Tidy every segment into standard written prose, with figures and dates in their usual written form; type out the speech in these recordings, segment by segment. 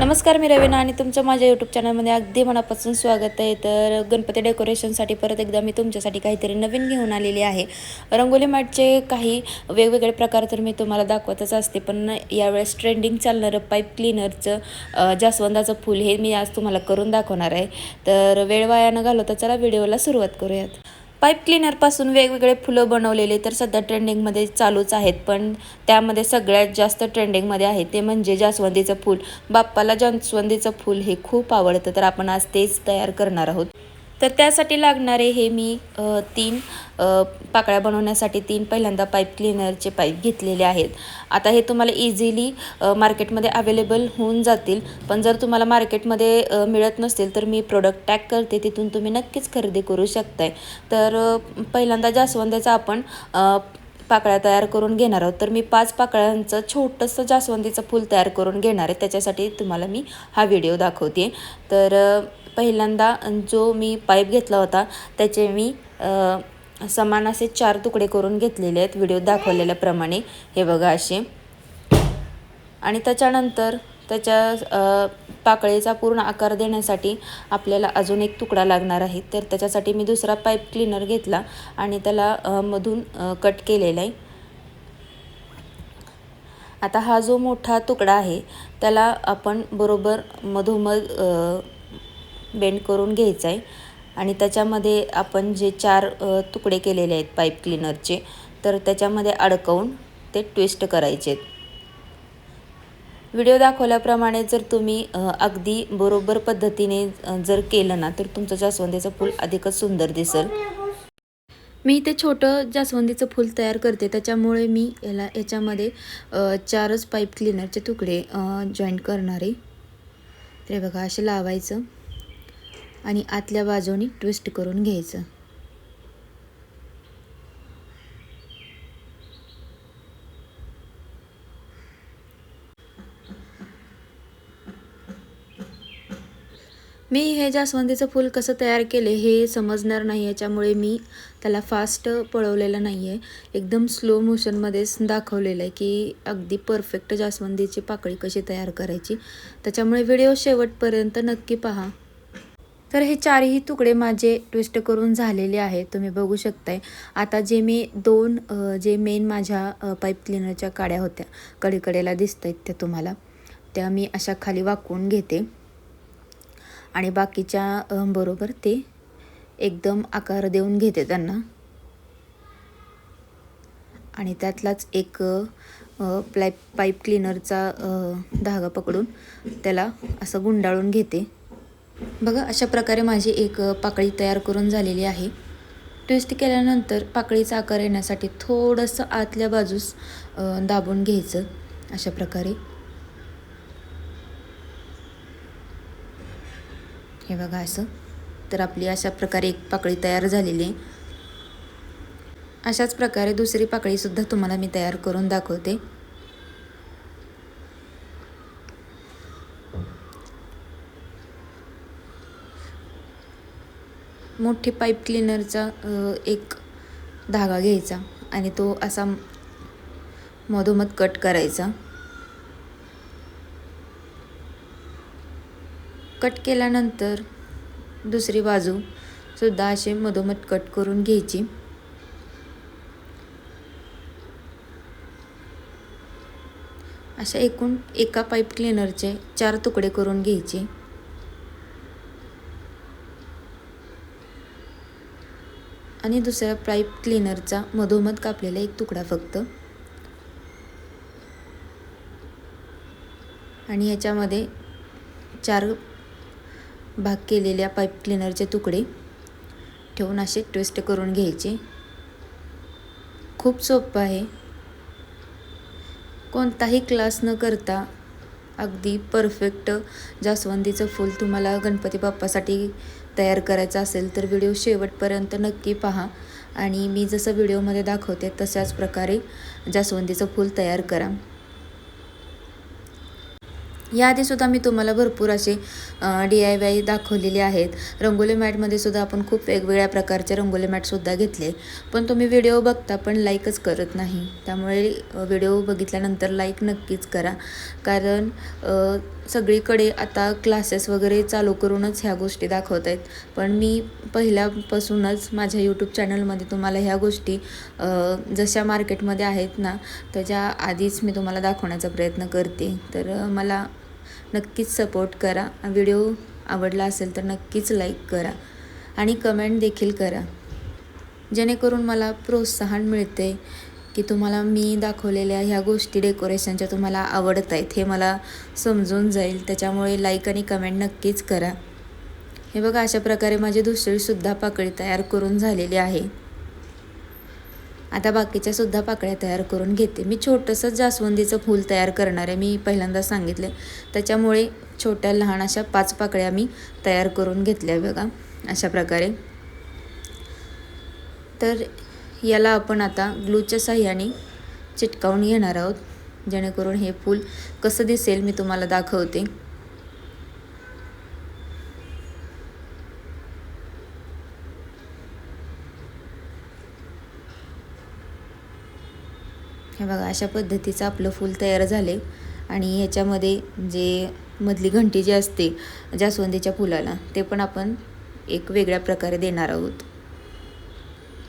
नमस्कार, मी रवीना आणि तुमचं माझ्या यूट्यूब चॅनलमध्ये अगदी मनापासून स्वागत आहे। तर गणपती डेकोरेशनसाठी परत एकदा मी तुमच्यासाठी काहीतरी नवीन घेऊन आलेली आहे। रंगोली मॅटचे काही वेगवेगळे प्रकार तर मी तुम्हाला दाखवतच असते, पण यावेळेस ट्रेंडिंग चालणारं पाईप क्लीनरचं जास्वंदाचं फूल हे मी आज तुम्हाला करून दाखवणार आहे। तर वेळ वाया न घालवता चला व्हिडिओला सुरुवात करूयात। पाईप क्लीनरपासून वेगवेगळे फुलं बनवलेले तर सध्या ट्रेंडिंगमध्ये चालूच आहेत, पण त्यामध्ये सगळ्यात जास्त ट्रेंडिंगमध्ये आहे ते म्हणजे जास्वंदीचं फूल। बाप्पाला जास्वंदीचं फूल हे खूप आवडतं, तर आपण आज तेच तयार करणार आहोत। तर त्यासाठी लागणारे हे मी 3 पाकळ्या बनवण्यासाठी 3 पहिल्यांदा पाईप क्लीनरचे पाईप घेतलेले आहेत। आता हे तुम्हाला इझिली मार्केटमध्ये अवेलेबल होऊन जातील, पण जर तुम्हाला मार्केटमध्ये मिळत नसतील तर मी प्रोडक्ट टॅग करते, तिथून तुम्ही नक्कीच खरेदी करू शकताय। तर पहिल्यांदा जास्वंदाचा आपण पाकळ्या तयार करून घेणार आहोत। तर मी 5 पाकळ्यांचं छोटंसं जास्वंदीचं फूल तयार करून घेणार आहे, त्याच्यासाठी तुम्हाला मी हा व्हिडिओ दाखवते। तर पहिल्यांदा जो मी पाईप घेतला होता त्याचे मी समान असे 4 तुकडे करून घेतलेले आहेत व्हिडिओ दाखवलेल्याप्रमाणे, हे बघा असे। आणि त्याच्यानंतर त्याच्या पाकळीचा पूर्ण आकार देण्यासाठी आपल्याला अजून एक तुकडा लागणार आहे। तर त्याच्यासाठी मी दुसरा पाईप क्लीनर घेतला आणि त्याला मधून कट केलेला आहे। आता हा जो मोठा तुकडा आहे त्याला आपण बरोबर मधोमध बेंड करून घ्यायचा आहे आणि त्याच्यामध्ये आपण जे 4 तुकडे केलेले आहेत पाईप क्लीनरचे, तर त्याच्यामध्ये अडकवून ते ट्विस्ट करायचे आहेत। व्हिडिओ दाखवल्याप्रमाणे जर तुम्ही अगदी बरोबर पद्धतीने जर केलं ना, तर तुमचं जास्वंदीचं फूल अधिकच सुंदर दिसेल। मी इथे छोटं जास्वंदीचं फूल तयार करते, त्याच्यामुळे मी याच्यामध्ये 4च पाईप क्लीनरचे तुकडे जॉईंट करणार आहे। ते बघा असे लावायचं आणि आतल्या बाजूने ट्विस्ट करून घ्यायचं। मी हे जास्वंदीचं फूल कसं तयार केले हे समजणार नाही, याच्यामुळे मी त्याला फास्ट पळवलेलं नाही आहे, एकदम स्लो मोशनमध्येच दाखवलेलं आहे की अगदी परफेक्ट जास्वंदीची पाकळी कशी तयार करायची। त्याच्यामुळे व्हिडिओ शेवटपर्यंत नक्की पहा। तर हे 4ही तुकडे माझे ट्विस्ट करून झालेले आहेत, तुम्ही बघू शकताय। आता जे मी 2 जे मेन माझ्या पाईप क्लीनरच्या काड्या होत्या, कडेकडेला दिसत आहेत त्या तुम्हाला, त्या मी अशा खाली वाकवून घेते आणि बाकीच्या बरोबर ते एकदम आकार देऊन घेते त्यांना। आणि त्यातलाच एक पाईप क्लीनरचा धागा पकडून त्याला असं गुंडाळून घेते। बघा अशा प्रकारे माझी एक पाकळी तयार करून झालेली आहे। ट्विस्ट केल्यानंतर पाकळीचा आकार येण्यासाठी थोडंसं आतल्या बाजूस दाबून घ्यायचं अशा प्रकारे। हे बघा असं। तर आपली अशा प्रकारे एक पाकळी तयार झालेली आहे। अशाच प्रकारे दुसरी पाकळी सुद्धा तुम्हाला मी तयार करून दाखवते। मोठी पाईप क्लीनरचा एक धागा घ्यायचा आणि तो असा मधोमध कट करायचा। कट केल्यानंतर दुसरी बाजू सुद्धा असे मधोमध कट करून घ्यायची। अशा एकूण एका पाईप क्लीनरचे 4 तुकडे करून घ्यायचे आणि दुसऱ्या पाईप क्लीनरचा मधोमध कापलेला एक तुकडा फक्त, आणि ह्याच्यामध्ये 4 भाग केलेल्या पाईप क्लीनरचे तुकडे ठेवून असे ट्विस्ट करून घ्यायचे। खूप सोपं आहे, कोणताही क्लास न करता अगदी परफेक्ट जास्वंदीचं फूल तुम्हाला गणपती बाप्पासाठी तयार करायचं असेल तर व्हिडिओ शेवटपर्यंत नक्की पहा आणि मी जसं व्हिडिओमध्ये दाखवते तशाच प्रकारे जास्वंदीचं फूल तयार करा। याआधीसुद्धा मी तुम्हाला भरपूर असे DIY दाखवलेले आहेत। रंगोली मॅटमध्ये सुद्धा आपण खूप वेगवेगळ्या प्रकारचे रंगोली मॅटसुद्धा घेतले, पण तुम्ही व्हिडिओ बघता पण लाईकच करत नाही। त्यामुळे व्हिडिओ बघितल्यानंतर लाईक नक्कीच करा, कारण सगळीकडे आता क्लासेस वगैरे चालू करूनच ह्या गोष्टी दाखवत आहेत, पण मी पहिल्यापासूनच माझ्या यूट्यूब चॅनलमध्ये तुम्हाला ह्या गोष्टी जशा मार्केटमध्ये आहेत ना त्याच्या आधीच मी तुम्हाला दाखवण्याचा प्रयत्न करते. तर मला नक्कीच सपोर्ट करा. व्हिडिओ आवडला असेल तर नक्कीच लाईक करा आणि कमेंट देखील करा, जेणेकरून मला प्रोत्साहन मिळते की तुम्हाला मी दाखवलेल्या ह्या गोष्टी डेकोरेशनच्या तुम्हाला आवडत आहेत हे मला समजून जाईल. त्याच्यामुळे लाईक आणि कमेंट नक्कीच करा. हे बघा, अशा प्रकारे माझी दुसरीसुद्धा पाकळी तयार करून झालेली आहे. आता बाकीच्यासुद्धा पाकळ्या तयार करून घेते. मी छोटंसं जास्वंदीचं फूल तयार करणार आहे, मी पहिल्यांदा सांगितले. त्याच्यामुळे छोट्या लहान अशा 5 पाकळ्या मी तयार करून घेतल्या बघा अशा प्रकारे. तर याला आपण आता ग्लूच्या साह्याने चिटकावून घेणार आहोत, जेणेकरून हे फूल कसं दिसेल मी तुम्हाला दाखवते. हे बघा, अशा पद्धतीचं आपलं फूल तयार झाले आणि ह्याच्यामध्ये जे मधली घंटी जी असते जास्वंदीच्या फुलाला ते पण आपण एक वेगळ्या प्रकारे देणार आहोत.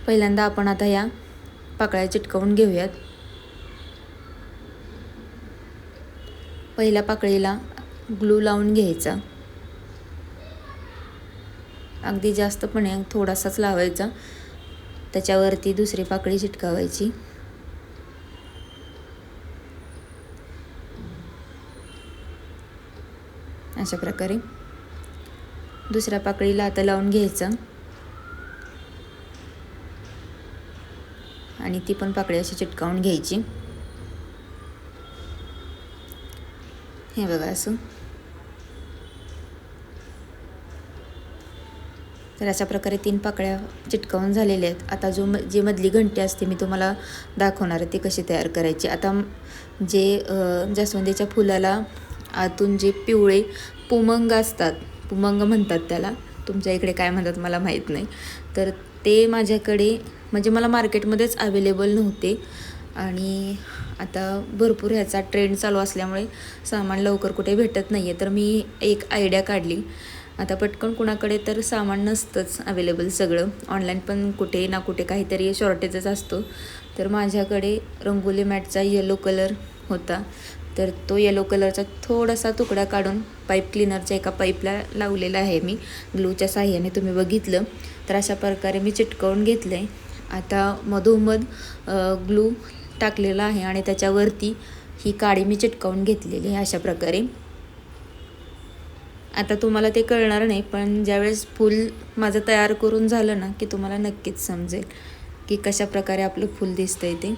पहिल्यांदा आपण आता या पाकळ्या चिटकवून घेऊयात. पहिल्या पाकळीला ग्लू लावून घ्यायचा, अगदी जास्तपणे थोडासाच लावायचा. त्याच्यावरती दुसरी पाकळी चिटकावायची. अशा प्रकारे दुसऱ्या पाकळीला आता लावून घ्यायचं आणि ती पण पाकळी अशी चिटकावून घ्यायची. हे बघा असं. तर अशा प्रकारे 3 पाकळ्या चिटकावून झालेल्या आहेत. आता जी मधली घंटी असते मी तुम्हाला दाखवणार आहे ती कशी तयार करायची. आता जे जास्वंदीच्या फुलाला आतून जे पिवळे पुमंग असतात, पुमंग म्हणतात त्याला, तुमच्या इकडे काय म्हणतात मला माहीत नाही, तर ते माझ्याकडे म्हणजे मला मार्केटमध्येच अवेलेबल नव्हते आणि आता भरपूर ह्याचा ट्रेंड चालू असल्यामुळे सामान लवकर कुठे भेटत नाही आहे. तर मी एक आयडिया काढली. आता पटकन कुणाकडे तर सामान नसतंच अवेलेबल, सगळं ऑनलाईन पण कुठे ना कुठे काहीतरी शॉर्टेजच असतो. तर माझ्याकडे रंगोली मॅटचा येलो कलर होता, तर तो येलो कलरचा थोडासा तुकडा काढून पाईप क्लीनरच्या एका पाईपला लावलेला आहे मी ग्लूच्या साह्याने, तुम्ही बघितलं. तर अशा प्रकारे मी चिटकवून घेतलं आहे. आता मधोमध ग्लू टाकलेला आहे आणि त्याच्यावरती ही काडी मी चिटकावून घेतलेली आहे अशा प्रकारे. आता तुम्हाला ते कळणार नाही, पण ज्यावेळेस फूल माझं तयार करून झालं ना की तुम्हाला नक्कीच समजेल की कशा प्रकारे आपलं फूल दिसतंय ते.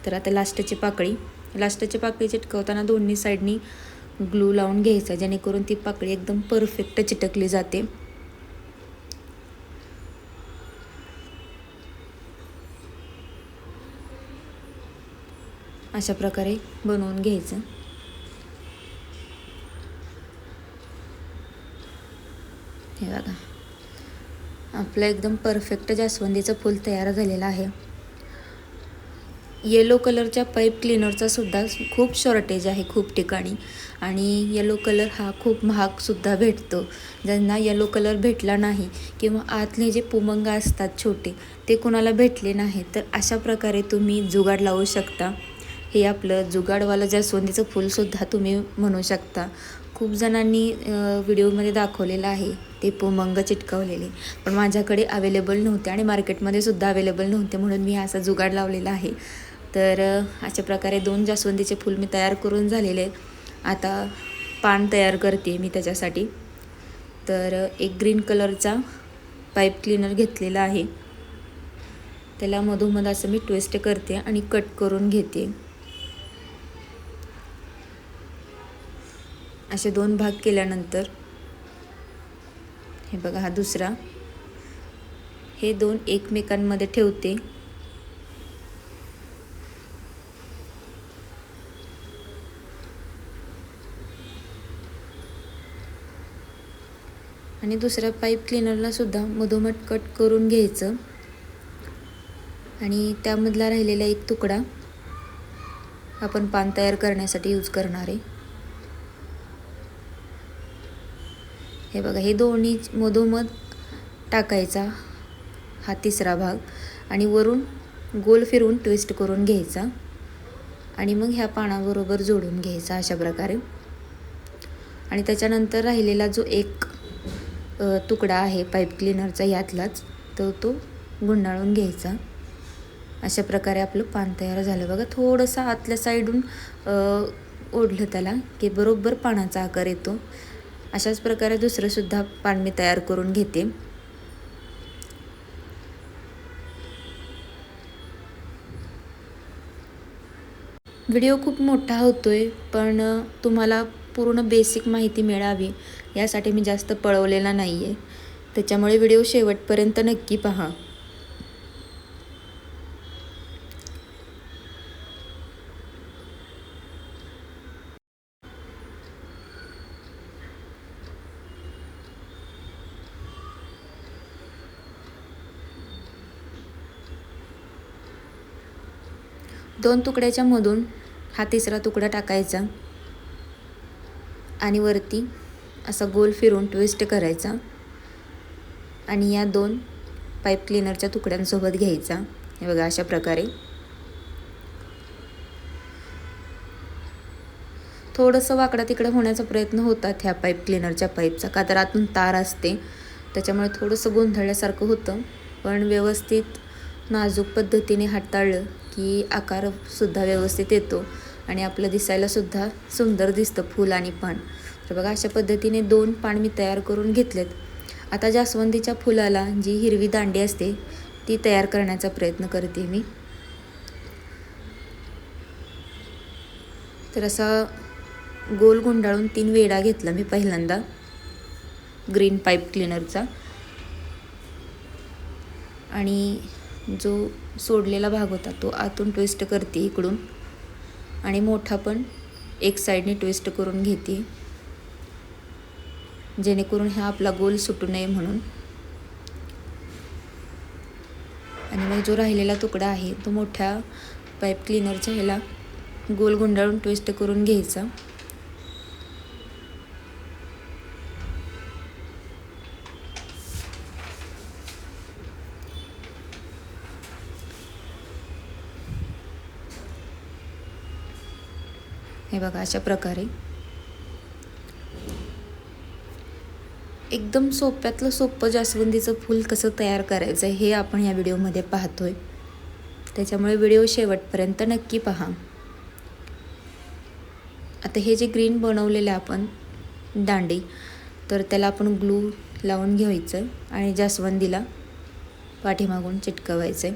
तर आता लास्टची पाकळी चिटकवताना दोन्ही साईडनी ग्लू लावून घ्यायचा, जेणेकरून ती पाकळी एकदम परफेक्ट चिटकली जाते. अशा प्रकारे बनवून घ्यायचं. हे बघा, आपलं एकदम परफेक्ट जास्वंदीचं फूल तयार झालेलं आहे. येलो कलरच्या पाईप क्लीनरचा सुद्धा खूप शॉर्टेज आहे खूप ठिकाणी, आणि येलो कलर हा खूप महागसुद्धा भेटतो. ज्यांना येलो कलर भेटला नाही किंवा आतले जे पुमंग असतात छोटे ते कुणाला भेटले नाही, तर अशा प्रकारे तुम्ही जुगाड लावू शकता. हे आपलं जुगाडवालं जास्वंदीचं फूलसुद्धा तुम्ही म्हणू शकता. खूप जणांनी व्हिडिओमध्ये दाखवलेलं आहे ते पुमंग चिटकवलेले, पण माझ्याकडे अवेलेबल नव्हते आणि मार्केटमध्ये सुद्धा अवेलेबल नव्हते, म्हणून मी असा जुगाड लावलेला आहे. तर अशा प्रकारे 2 जास्वंदीचे फूल मी तयार करून झालेले. आता पान तयार करते मी त्याच्यासाठी. तर एक ग्रीन कलरचा पाईप क्लीनर घेतलेला आहे, त्याला मधोमध असं मी ट्विस्ट करते आणि कट करून घेते. असे 2 भाग केल्यानंतर हे बघा, हा दुसरा, हे 2 एकमेकांमध्ये ठेवते आणि दुसऱ्या पाईप क्लीनरला सुद्धा मधोमध कट करून घ्यायचं आणि त्यामधला राहिलेला एक तुकडा आपण पान तयार करण्यासाठी यूज करणार आहे. हे बघा, हे दोन्ही मधोमध टाकायचा हा तिसरा भाग आणि वरून गोल फिरवून ट्विस्ट करून घ्यायचा आणि मग ह्या पानाबरोबर जोडून घ्यायचा अशा प्रकारे. आणि त्याच्यानंतर राहिलेला जो एक तुकडा आहे पाईप क्लीनरचा यातलाच तो गुंडाळून घ्यायचा. अशा प्रकारे आपलं पान तयार झालं. बघा, थोडंसं आतल्या साईडून ओढलं त्याला की बरोबर पानाचा आकार येतो. अशाच प्रकारे दुसरंसुद्धा पान मी तयार करून घेते. व्हिडिओ खूप मोठा होतोय, पण तुम्हाला पूर्ण बेसिक माहिती मिळावी यासाठी मी जास्त पळवलेला नाही आहे. त्याच्यामुळे व्हिडिओ शेवटपर्यंत नक्की पहा. दोन तुकड्याच्या मधून हा तिसरा तुकडा टाकायचा आणि वरती असा गोल फिरून ट्विस्ट करायचा आणि या दोन पाईप क्लीनरच्या तुकड्यांसोबत घ्यायचा. हे बघा, अशा प्रकारे थोडंसं वाकडा तिकडे होण्याचा प्रयत्न होतात ह्या पाईप क्लीनरच्या पाईपचा, का तर आतून तार असते त्याच्यामुळे थोडंसं गोंधळल्यासारखं होतं. पण व्यवस्थित नाजूक पद्धतीने हाताळलं की आकारसुद्धा व्यवस्थित येतो आणि आपलं दिसायलासुद्धा सुंदर दिसतं फूल आणि पान. तर बघा, अशा पद्धतीने 2 पान मी तयार करून घेतलेत. आता जास्वंदीच्या फुलाला जी हिरवी दांडी असते ती तयार करण्याचा प्रयत्न करते मी. तर असा गोल गुंडाळून 3 वेढा घेतला मी पहिल्यांदा ग्रीन पाईप क्लीनरचा आणि जो सोडलेला भाग होता तो आतून ट्विस्ट करते इकडून आणि मोठा पण एक साईडने ट्विस्ट करून घेते जेणेकरून हा आपला गोल सुटू नये म्हणून. आणि मग जो राहिलेला तुकडा आहे तो मोठ्या पाईप क्लीनरच्या ह्याला गोल गुंडाळून ट्विस्ट करून घ्यायचा. हे बघा, अशा प्रकारे एकदम सोप्यातलं सोपं जास्वंदीचं फूल कसं तयार करायचं हे आपण या व्हिडिओमध्ये पाहतोय. त्याच्यामुळे व्हिडिओ शेवटपर्यंत नक्की पहा. आता हे जे ग्रीन बनवलेलं आपण दांडी, तर त्याला आपण ग्लू लावून घ्यायचं आणि जास्वंदीला पाठीमागून चिटकवायचं.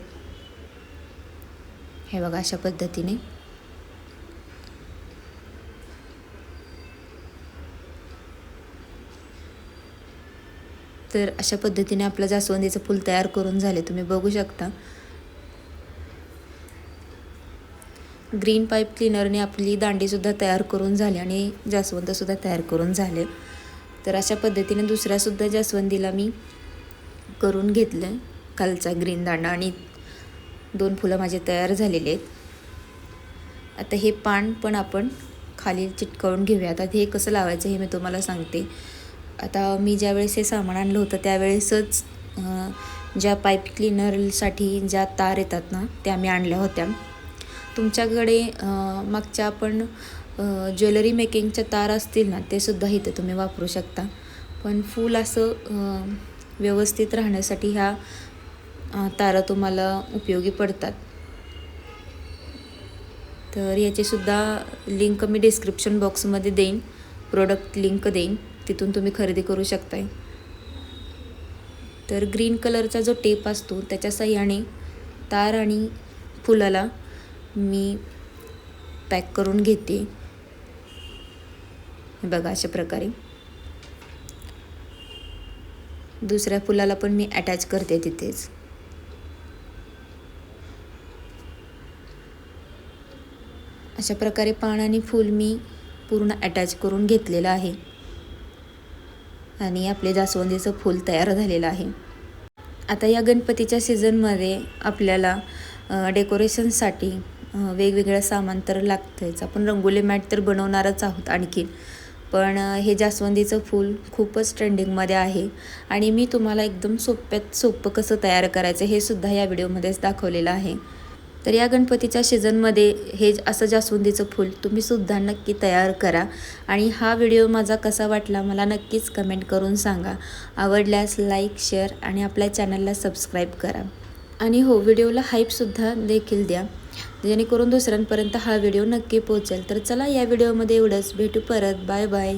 हे बघा, अशा पद्धतीने. तर अशा पद्धतीने आपलं जास्वंदीचं फूल तयार करून झाले. तुम्ही बघू शकता ग्रीन पाईप क्लीनरने आपली दांडीसुद्धा तयार करून झाली आणि जास्वंदसुद्धा तयार करून झाले. तर अशा पद्धतीने दुसऱ्यासुद्धा जास्वंदीला मी करून घेतलं खालचा ग्रीन दांडा आणि 2 फुलं माझे तयार झालेले आहेत. आता हे पान पण आपण खाली चिटकवून घेऊया. आता हे कसं लावायचं हे मी तुम्हाला सांगते. आता मी ज्यावेळेस हे सामान आणलं होतं त्यावेळेसच ज्या पाईप क्लीनरसाठी ज्या तार येतात ना त्या मी आणल्या होत्या. तुमच्याकडे मागच्या आपण ज्वेलरी मेकिंगच्या तार असतील ना ते सुद्धा इथे तुम्ही वापरू शकता. पण फूल असं व्यवस्थित राहण्यासाठी ह्या तारा तुम्हाला उपयोगी पडतात. तर याचीसुद्धा लिंक मी डिस्क्रिप्शन बॉक्समध्ये देईन, प्रोडक्ट लिंक देईन, तिथून तुम्ही खरेदी करू शकताय. तर ग्रीन कलरचा जो टेप असतो त्याच्या साहाय्याने तार आणि फुलाला मी पॅक करून घेते. बघा, अशा प्रकारे दुसऱ्या फुलाला पण मी अटॅच करते तिथेच. अशा प्रकारे पान आणि फूल मी पूर्ण अटॅच करून घेतलेलं आहे आणि आपले जास्वंदीचं फूल तयार झालेलं आहे. आता या गणपतीच्या सीझनमध्ये आपल्याला डेकोरेशनसाठी वेगवेगळं सामान तर लागतंच. आपण रंगोली मॅट तर बनवणारच आहोत आणखी, पण हे जास्वंदीचं फूल खूपच ट्रेंडिंगमध्ये आहे आणि मी तुम्हाला एकदम सोप्यात सोपं कसं तयार करायचं हे सुद्धा या व्हिडिओमध्येच दाखवलेलं आहे. तर या गणपतीच्या सीझनमध्ये हे असं जास्वंदीचं फूल तुम्ही सुद्धा नक्की तयार करा आणि हा व्हिडिओ माझा कसा वाटला मला नक्कीच कमेंट करून सांगा. आवडल्यास लाईक, शेअर आणि आपल्या चॅनलला सबस्क्राईब करा आणि हो, व्हिडिओला हाईपसुद्धा देखील द्या, जेणेकरून दुसऱ्यांपर्यंत हा व्हिडिओ नक्की पोहोचेल. तर चला, या व्हिडिओमध्ये एवढंच. भेटू परत. Bye bye.